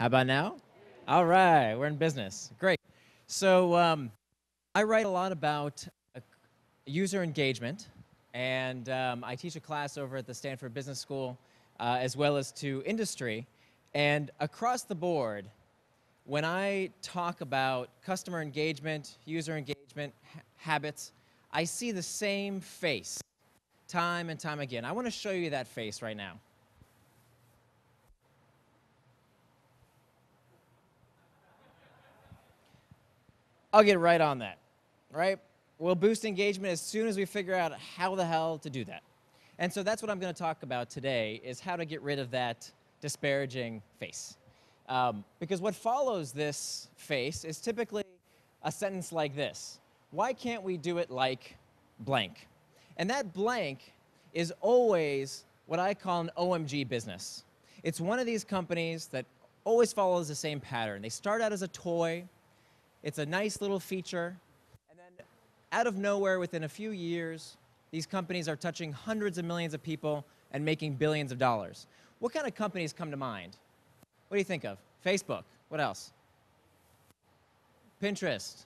How about now? All right, we're in business. Great. So I write a lot about user engagement, and I teach a class over at the Stanford Business School, as well as to industry. And across the board, when I talk about customer engagement, user engagement, habits, I see the same face time and time again. I want to show you that face right now. I'll get right on that, right? We'll boost engagement as soon as we figure out how the hell to do that. And so that's what I'm going to talk about today, is how to get rid of that disparaging face. Because what follows this face is typically a sentence like this. Why can't we do it like blank? And that blank is always what I call an OMG business. It's one of these companies that always follows the same pattern. They start out as a toy. It's a nice little feature, and then out of nowhere, within a few years, these companies are touching hundreds of millions of people and making billions of dollars. What kind of companies come to mind? What do you think of? Facebook. What else? Pinterest.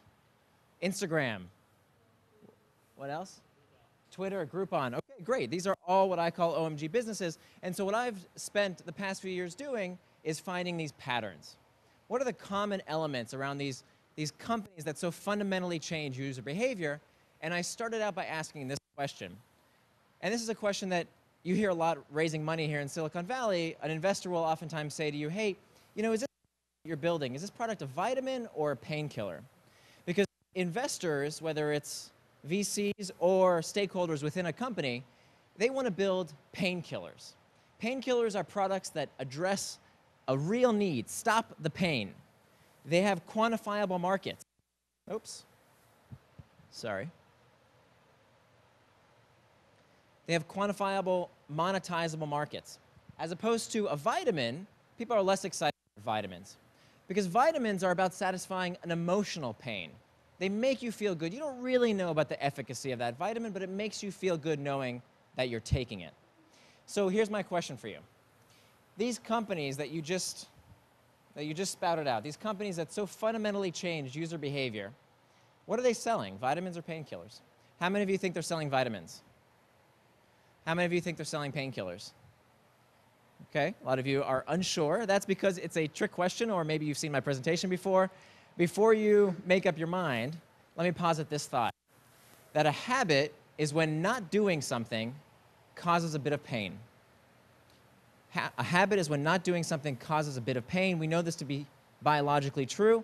Instagram. What else? Twitter, Groupon. Okay, great. These are all what I call OMG businesses. And so what I've spent the past few years doing is finding these patterns. What are the common elements around these companies that so fundamentally change user behavior? And I started out by asking this question. And this is a question that you hear a lot raising money here in Silicon Valley. An investor will oftentimes say to you, hey, you know, is this you're building, is this product a vitamin or a painkiller? Because investors, whether it's VCs or stakeholders within a company, they want to build painkillers. Painkillers are products that address a real need, stop the pain. They have quantifiable markets. Oops. Sorry. They have quantifiable, monetizable markets. As opposed to a vitamin, people are less excited about vitamins. Because vitamins are about satisfying an emotional pain. They make you feel good. You don't really know about the efficacy of that vitamin, but it makes you feel good knowing that you're taking it. So here's my question for you. These companies that you just spouted out, these companies that so fundamentally change user behavior, what are they selling, vitamins or painkillers? How many of you think they're selling vitamins? How many of you think they're selling painkillers? Okay, a lot of you are unsure. That's because it's a trick question, or maybe you've seen my presentation before. Before you make up your mind, let me posit this thought, that a habit is when not doing something causes a bit of pain. A habit is when not doing something causes a bit of pain. We know this to be biologically true,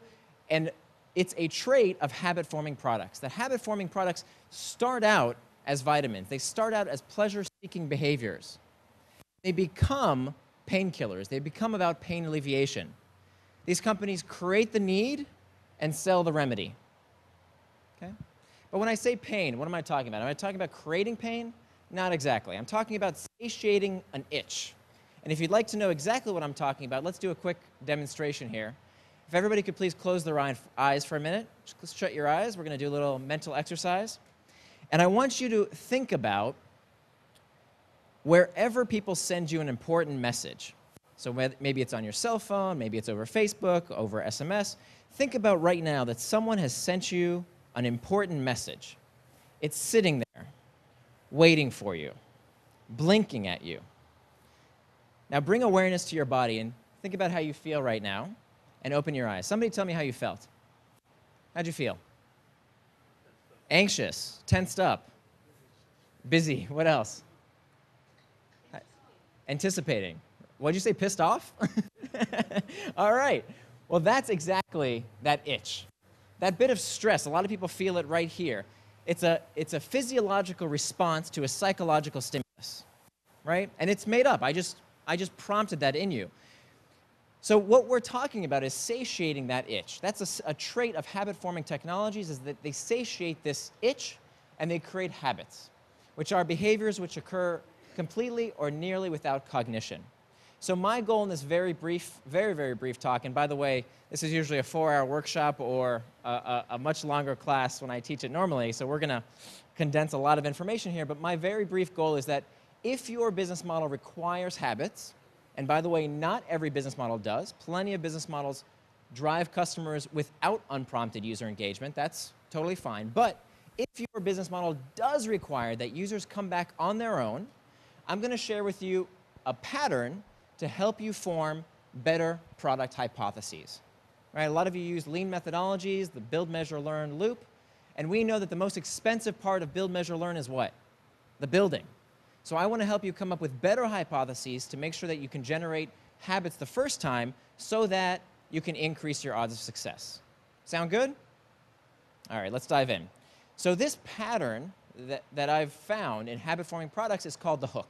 and it's a trait of habit-forming products. That habit-forming products start out as vitamins. They start out as pleasure-seeking behaviors. They become painkillers. They become about pain alleviation. These companies create the need and sell the remedy. Okay? But when I say pain, what am I talking about? Am I talking about creating pain? Not exactly. I'm talking about satiating an itch. And if you'd like to know exactly what I'm talking about, let's do a quick demonstration here. If everybody could please close their eyes for a minute. Just shut your eyes. We're going to do a little mental exercise. And I want you to think about wherever people send you an important message. So maybe it's on your cell phone, maybe it's over Facebook, over SMS. Think about right now that someone has sent you an important message. It's sitting there, waiting for you, blinking at you. Now bring awareness to your body and think about how you feel right now and open your eyes. Somebody tell me how you felt. How'd you feel? Anxious, tensed up, busy. What else? Anticipating. What'd you say, pissed off? All right. Well, that's exactly that itch. That bit of stress, a lot of people feel it right here. It's a physiological response to a psychological stimulus, right? And it's made up. I just prompted that in you. So what we're talking about is satiating that itch. That's a trait of habit-forming technologies, is that they satiate this itch and they create habits, which are behaviors which occur completely or nearly without cognition. So my goal in this very brief talk, and by the way, this is usually a 4-hour workshop or a much longer class when I teach it normally, so we're going to condense a lot of information here, but my very brief goal is that if your business model requires habits, And by the way, not every business model does. Plenty of business models drive customers without unprompted user engagement. That's totally fine. But if your business model does require that users come back on their own, I'm going to share with you a pattern to help you form better product hypotheses. Right? A lot of you use lean methodologies, the build, measure, learn loop. And we know that the most expensive part of build, measure, learn is what? The building. So I want to help you come up with better hypotheses to make sure that you can generate habits the first time so that you can increase your odds of success. Sound good? All right, let's dive in. So this pattern that I've found in habit-forming products is called the hook.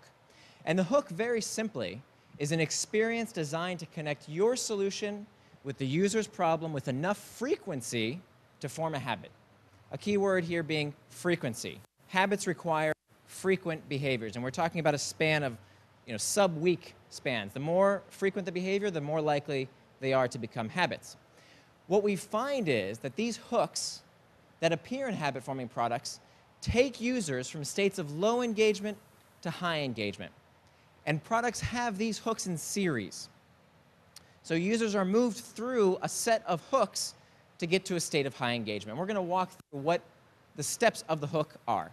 And the hook, very simply, is an experience designed to connect your solution with the user's problem with enough frequency to form a habit. A key word here being frequency. Habits require frequent behaviors, and we're talking about a span of sub-week spans. The more frequent the behavior, the more likely they are to become habits. What we find is that these hooks that appear in habit-forming products take users from states of low engagement to high engagement. And products have these hooks in series. So users are moved through a set of hooks to get to a state of high engagement. We're going to walk through what the steps of the hook are.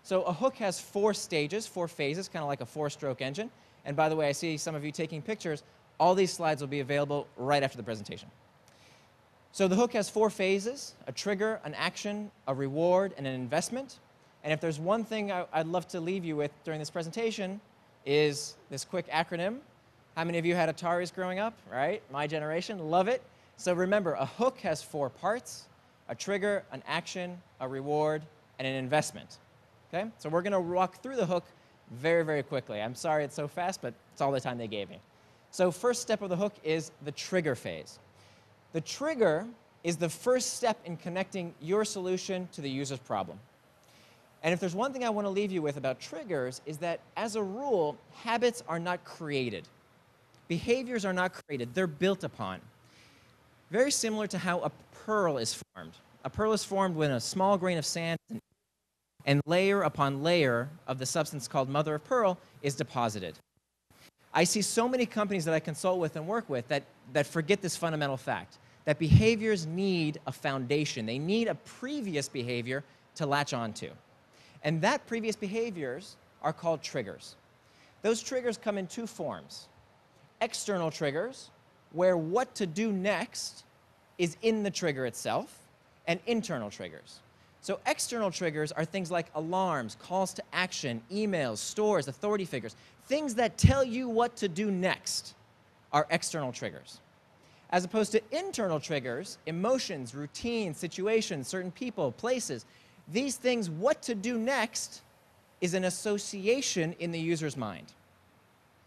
So a hook has 4 stages, 4 phases, kind of like a 4-stroke engine. And by the way, I see some of you taking pictures. All these slides will be available right after the presentation. So the hook has 4 phases: a trigger, an action, a reward, and an investment. And if there's one thing I'd love to leave you with during this presentation is this quick acronym. How many of you had Ataris growing up, right? My generation, love it. So remember, a hook has 4 parts: a trigger, an action, a reward, and an investment. Okay? So we're going to walk through the hook very, very quickly. I'm sorry it's so fast, but it's all the time they gave me. So first step of the hook is the trigger phase. The trigger is the first step in connecting your solution to the user's problem. And if there's one thing I want to leave you with about triggers is that, as a rule, habits are not created. Behaviors are not created. They're built upon. Very similar to how a pearl is formed. A pearl is formed when a small grain of sand and layer upon layer of the substance called mother of pearl is deposited. I see so many companies that I consult with and work with that forget this fundamental fact, that behaviors need a foundation. They need a previous behavior to latch onto. And that previous behaviors are called triggers. Those triggers come in 2 forms. External triggers, where what to do next is in the trigger itself, and internal triggers. So external triggers are things like alarms, calls to action, emails, stores, authority figures. Things that tell you what to do next are external triggers. As opposed to internal triggers, emotions, routines, situations, certain people, places, these things, what to do next, is an association in the user's mind.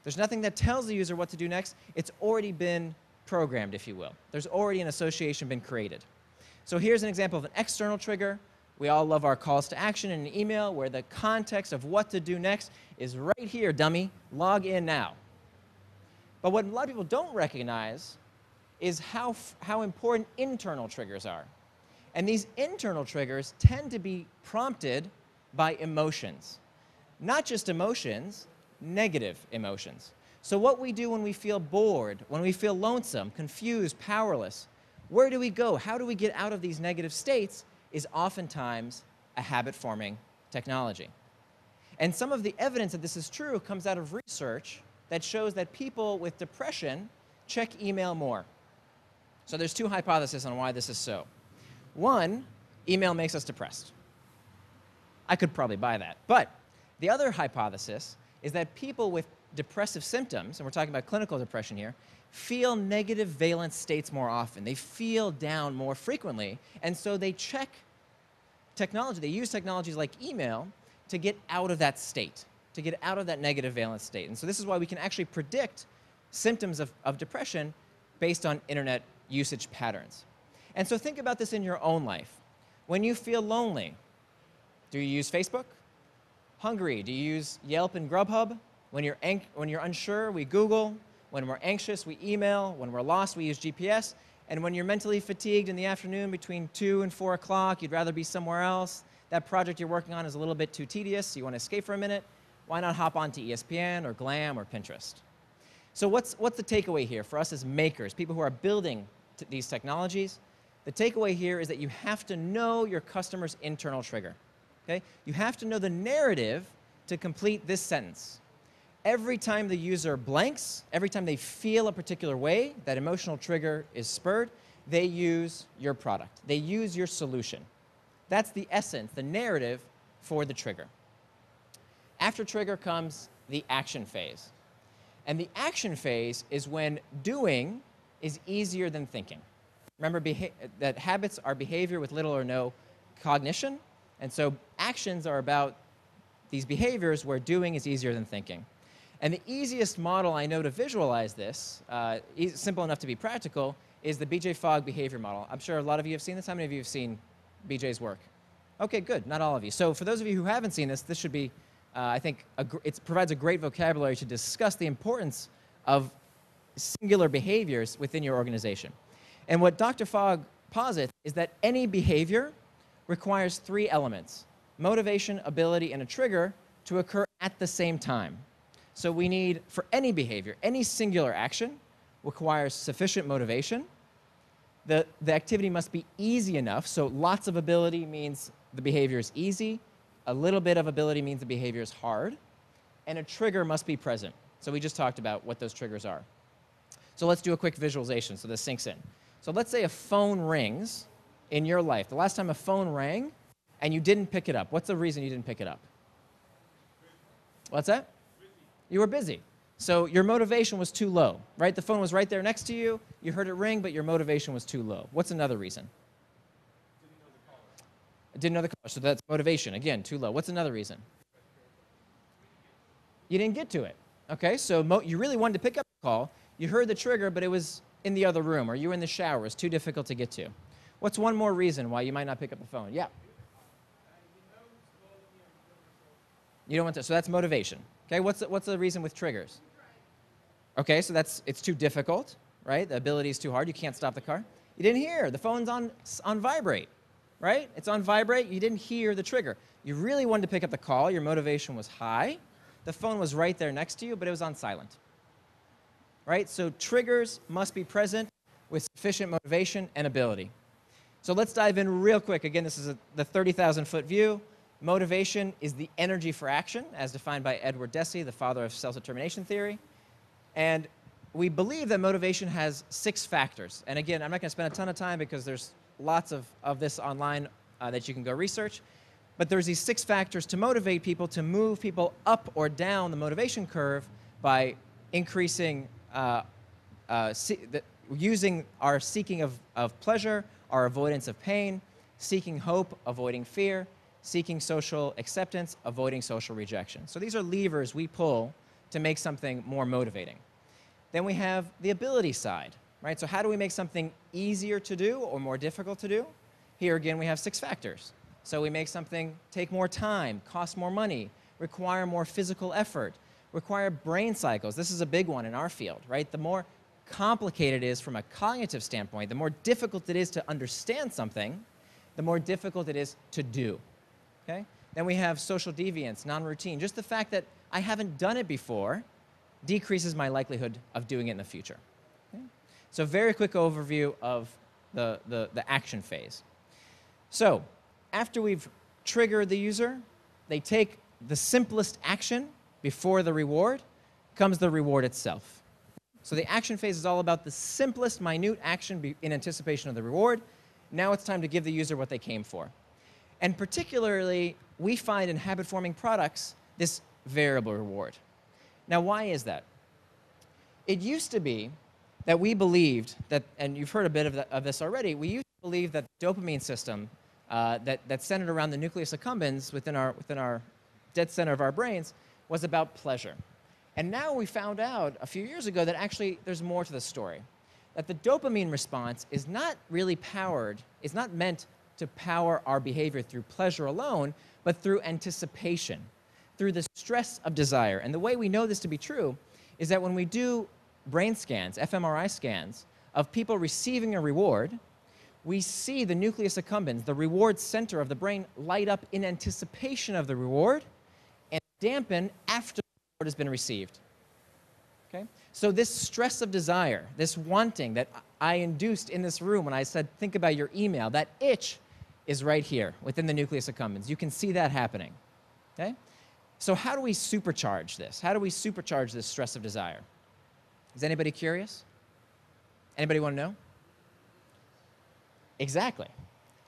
There's nothing that tells the user what to do next. It's already been programmed, if you will. There's already an association been created. So here's an example of an external trigger. We all love our calls to action in an email where the context of what to do next is right here, dummy. Log in now. But what a lot of people don't recognize is how important internal triggers are. And these internal triggers tend to be prompted by emotions. Not just emotions, negative emotions. So what we do when we feel bored, when we feel lonesome, confused, powerless, where do we go? How do we get out of these negative states is oftentimes a habit-forming technology. And some of the evidence that this is true comes out of research that shows that people with depression check email more. So there's 2 hypotheses on why this is so. One, email makes us depressed. I could probably buy that. But the other hypothesis is that people with depressive symptoms, and we're talking about clinical depression here, feel negative valence states more often. They feel down more frequently, and so they check technology. They use technologies like email to get out of that state, to get out of that negative valence state. And so this is why we can actually predict symptoms of depression based on internet usage patterns. And so think about this in your own life. When you feel lonely, do you use Facebook? Hungry, do you use Yelp and Grubhub? When you're unsure, we Google. When we're anxious, we email. When we're lost, we use GPS. And when you're mentally fatigued in the afternoon between 2 and 4 o'clock, you'd rather be somewhere else. That project you're working on is a little bit too tedious, so you want to escape for a minute. Why not hop onto ESPN or Glam or Pinterest? So what's the takeaway here for us as makers, people who are building these technologies? The takeaway here is that you have to know your customer's internal trigger. Okay? You have to know the narrative to complete this sentence. Every time the user blanks, every time they feel a particular way, that emotional trigger is spurred, they use your product. They use your solution. That's the essence, the narrative for the trigger. After trigger comes the action phase. And the action phase is when doing is easier than thinking. Remember that habits are behavior with little or no cognition. And so actions are about these behaviors where doing is easier than thinking. And the easiest model I know to visualize this, simple enough to be practical, is the B.J. Fogg behavior model. I'm sure a lot of you have seen this. How many of you have seen B.J.'s work? OK, good. Not all of you. So for those of you who haven't seen this, this should be, I think, it provides a great vocabulary to discuss the importance of singular behaviors within your organization. And what Dr. Fogg posits is that any behavior requires 3 elements: motivation, ability, and a trigger to occur at the same time. So we need, for any behavior, any singular action requires sufficient motivation. The activity must be easy enough. So lots of ability means the behavior is easy. A little bit of ability means the behavior is hard. And a trigger must be present. So we just talked about what those triggers are. So let's do a quick visualization so this sinks in. So let's say a phone rings in your life. The last time a phone rang and you didn't pick it up. What's the reason you didn't pick it up? What's that? You were busy. So your motivation was too low, right? The phone was right there next to you. You heard it ring, but your motivation was too low. What's another reason? Didn't know the caller. So that's motivation. Again, too low. What's another reason? You didn't get to it. OK, so you really wanted to pick up the call. You heard the trigger, but it was in the other room, or you were in the shower. It was too difficult to get to. What's one more reason why you might not pick up the phone? Yeah. You don't want to. So that's motivation. OK, what's the reason with triggers? OK, so it's too difficult, right? The ability is too hard. You can't stop the car. You didn't hear. The phone's on vibrate, right? It's on vibrate. You didn't hear the trigger. You really wanted to pick up the call. Your motivation was high. The phone was right there next to you, but it was on silent, right? So triggers must be present with sufficient motivation and ability. So let's dive in real quick. Again, this is the 30,000-foot view. Motivation is the energy for action, as defined by Edward Deci, the father of self-determination theory. And we believe that motivation has 6 factors. And again, I'm not going to spend a ton of time because there's lots of this online that you can go research. But there's these 6 factors to motivate people, to move people up or down the motivation curve by increasing, using our seeking of pleasure, our avoidance of pain, seeking hope, avoiding fear, seeking social acceptance, avoiding social rejection. So these are levers we pull to make something more motivating. Then we have the ability side, right? So how do we make something easier to do or more difficult to do? Here again, we have 6 factors. So we make something take more time, cost more money, require more physical effort, require brain cycles. This is a big one in our field, right? The more complicated it is from a cognitive standpoint, the more difficult it is to understand something, the more difficult it is to do. Okay? Then we have social deviance, non-routine. Just the fact that I haven't done it before decreases my likelihood of doing it in the future. Okay? So very quick overview of the action phase. So after we've triggered the user, they take the simplest action before the reward, comes the reward itself. So the action phase is all about the simplest, minute action in anticipation of the reward. Now it's time to give the user what they came for. And particularly, we find in habit-forming products this variable reward. Now, why is that? It used to be that we believed that, and you've heard a bit of this already, we used to believe that the dopamine system that's centered around the nucleus accumbens within our dead center of our brains was about pleasure. And now we found out a few years ago that actually there's more to the story. That the dopamine response is not really powered, it's not meant to power our behavior through pleasure alone, but through anticipation, through the stress of desire. And the way we know this to be true is that when we do brain scans, fMRI scans, of people receiving a reward, we see the nucleus accumbens, the reward center of the brain, light up in anticipation of the reward and dampen after the reward has been received. Okay? So this stress of desire, this wanting that I induced in this room when I said, think about your email, that itch is right here within the nucleus accumbens. You can see that happening, okay? So how do we supercharge this? How do we supercharge this stress of desire? Is anybody curious? Anybody want to know? Exactly.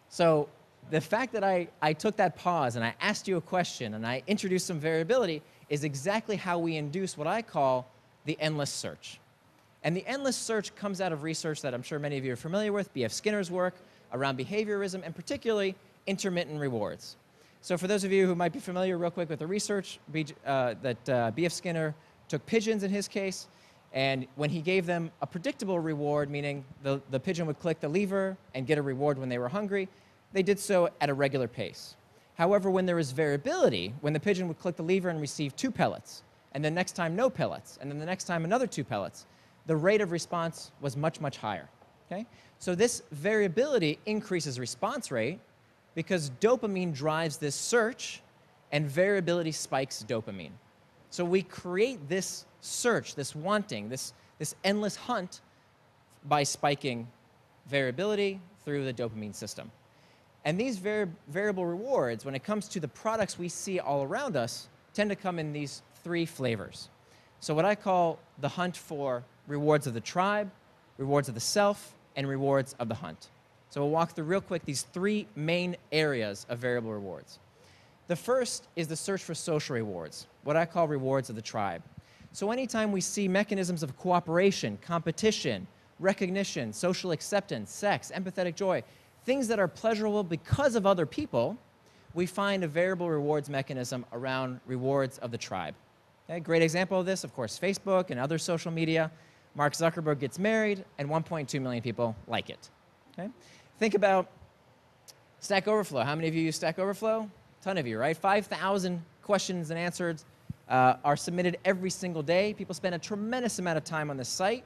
So the fact that I took that pause and I asked you a question and I introduced some variability is exactly how we induce what I call the endless search. And the endless search comes out of research that I'm sure many of you are familiar with, B.F. Skinner's work around behaviorism and particularly intermittent rewards. So for those of you who might be familiar real quick with the research that B.F. Skinner took pigeons in his case, and when he gave them a predictable reward, meaning the pigeon would click the lever and get a reward when they were hungry, they did so at a regular pace. However, when there was variability, when the pigeon would click the lever and receive 2 pellets, and then next time no pellets, and then the next time another 2 pellets, the rate of response was much, much higher. Okay? So this variability increases response rate because dopamine drives this search, and variability spikes dopamine. So we create this search, this wanting, this endless hunt by spiking variability through the dopamine system. And these variable rewards, when it comes to the products we see all around us, tend to come in these 3 flavors. So what I call the hunt for rewards of the tribe, rewards of the self, and rewards of the hunt. So we'll walk through real quick these 3 main areas of variable rewards. The first is the search for social rewards, what I call rewards of the tribe. So anytime we see mechanisms of cooperation, competition, recognition, social acceptance, sex, empathetic joy, things that are pleasurable because of other people, we find a variable rewards mechanism around rewards of the tribe. Okay, great example of this, of course, Facebook and other social media. Mark Zuckerberg gets married, and 1.2 million people like it. Okay? Think about Stack Overflow. How many of you use Stack Overflow? A ton of you, right? 5,000 questions and answers are submitted every single day. People spend a tremendous amount of time on this site.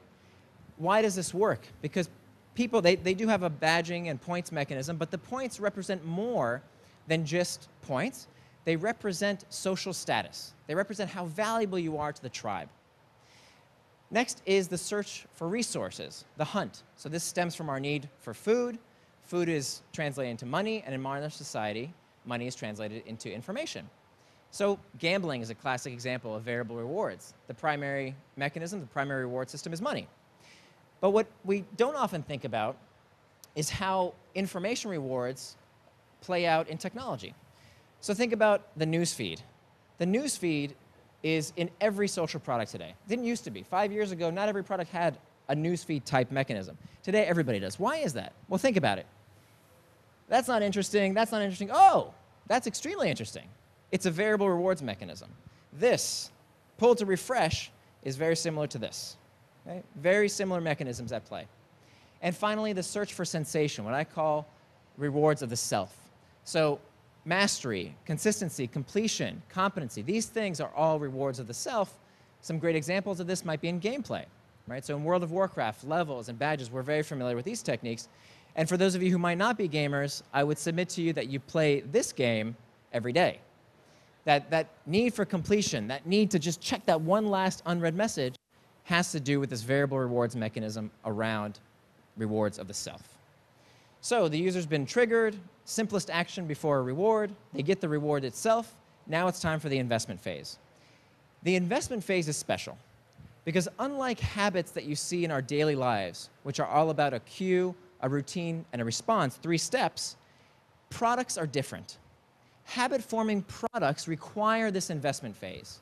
Why does this work? Because people, they do have a badging and points mechanism, but the points represent more than just points. They represent social status. They represent how valuable you are to the tribe. Next is the search for resources, the hunt. So this stems from our need for food. Food is translated into money, and in modern society, money is translated into information. So gambling is a classic example of variable rewards. The primary mechanism, the primary reward system is money. But what we don't often think about is how information rewards play out in technology. So think about the news feed. The news feed is in every social product today. It didn't used to be. 5 years ago, not every product had a newsfeed type mechanism. Today, everybody does. Why is that? Well, think about it. That's not interesting. That's not interesting. Oh, that's extremely interesting. It's a variable rewards mechanism. This, pull to refresh, is very similar to this. Okay? Very similar mechanisms at play. And finally, the search for sensation, what I call rewards of the self. So mastery, consistency, completion, competency, these things are all rewards of the self. Some great examples of this might be in gameplay, right? So in World of Warcraft, levels and badges, we're very familiar with these techniques. And for those of you who might not be gamers, I would submit to you that you play this game every day. That need for completion, that need to just check that one last unread message has to do with this variable rewards mechanism around rewards of the self. So the user's been triggered, simplest action before a reward, they get the reward itself, now it's time for the investment phase. The investment phase is special because unlike habits that you see in our daily lives, which are all about a cue, a routine, and a response, 3 steps, products are different. Habit-forming products require this investment phase.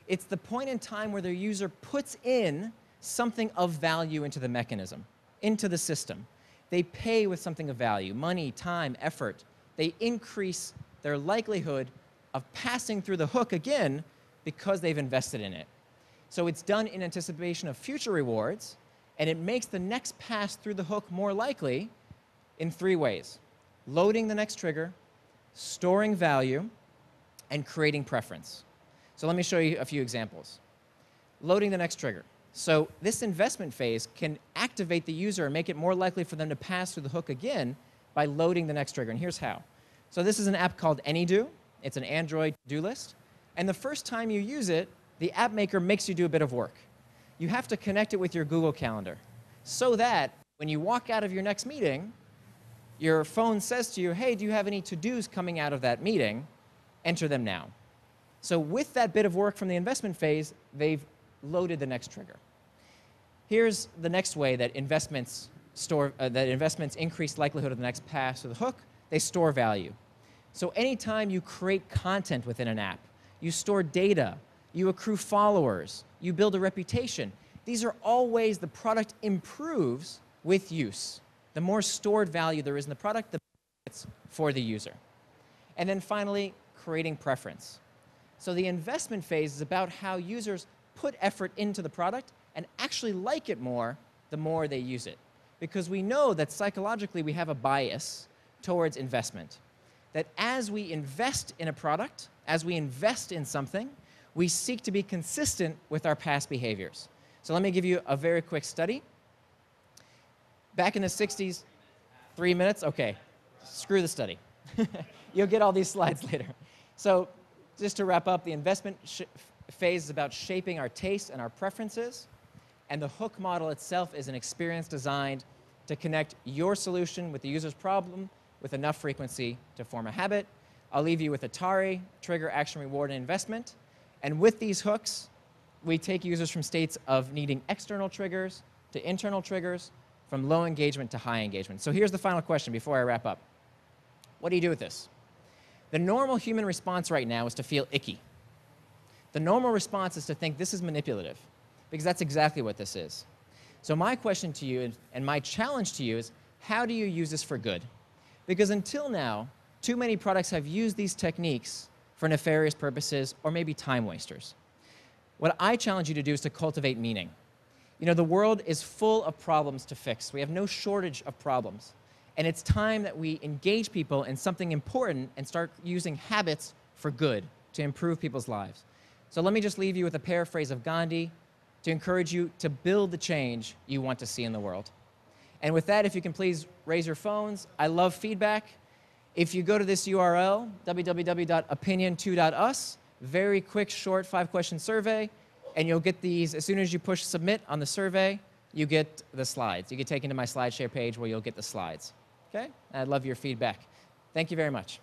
It's the point in time where the user puts in something of value into the mechanism, into the system. They pay with something of value, money, time, effort. They increase their likelihood of passing through the hook again because they've invested in it. So it's done in anticipation of future rewards, and it makes the next pass through the hook more likely in 3 ways: loading the next trigger, storing value, and creating preference. So let me show you a few examples. Loading the next trigger. So this investment phase can activate the user and make it more likely for them to pass through the hook again by loading the next trigger. And here's how. So this is an app called AnyDo. It's an Android to-do list. And the first time you use it, the app maker makes you do a bit of work. you have to connect it with your Google Calendar so that when you walk out of your next meeting, your phone says to you, hey, do you have any to-dos coming out of that meeting? Enter them now. So with that bit of work from the investment phase, they've loaded the next trigger. Here's the next way that investments increase likelihood of the next pass to the hook. They store value. So anytime you create content within an app, you store data, you accrue followers, you build a reputation, these are all ways the product improves with use. The more stored value there is in the product, the better it's for the user. And then finally, creating preference. So the investment phase is about how users put effort into the product and actually like it more the more they use it. Because we know that psychologically we have a bias towards investment. That as we invest in a product, as we invest in something, we seek to be consistent with our past behaviors. So let me give you a very quick study. Back in the 60s, 3 minutes? Okay, screw the study. You'll get all these slides later. So just to wrap up, the investment phase is about shaping our tastes and our preferences. And the hook model itself is an experience designed to connect your solution with the user's problem with enough frequency to form a habit. I'll leave you with Atari, trigger, action, reward, and investment. And with these hooks, we take users from states of needing external triggers to internal triggers, from low engagement to high engagement. So here's the final question before I wrap up. What do you do with this? The normal human response right now is to feel icky. The normal response is to think this is manipulative, because that's exactly what this is. So my question to you and my challenge to you is, how do you use this for good? Because until now, too many products have used these techniques for nefarious purposes or maybe time wasters. What I challenge you to do is to cultivate meaning. You know, the world is full of problems to fix. We have no shortage of problems. And it's time that we engage people in something important and start using habits for good to improve people's lives. So let me just leave you with a paraphrase of Gandhi to encourage you to build the change you want to see in the world. And with that, if you can please raise your phones. I love feedback. If you go to this URL, www.opinion2.us, very quick, short 5-question survey, and you'll get these as soon as you push submit on the survey, you get the slides. You get taken to my SlideShare page where you'll get the slides. Okay? I'd love your feedback. Thank you very much.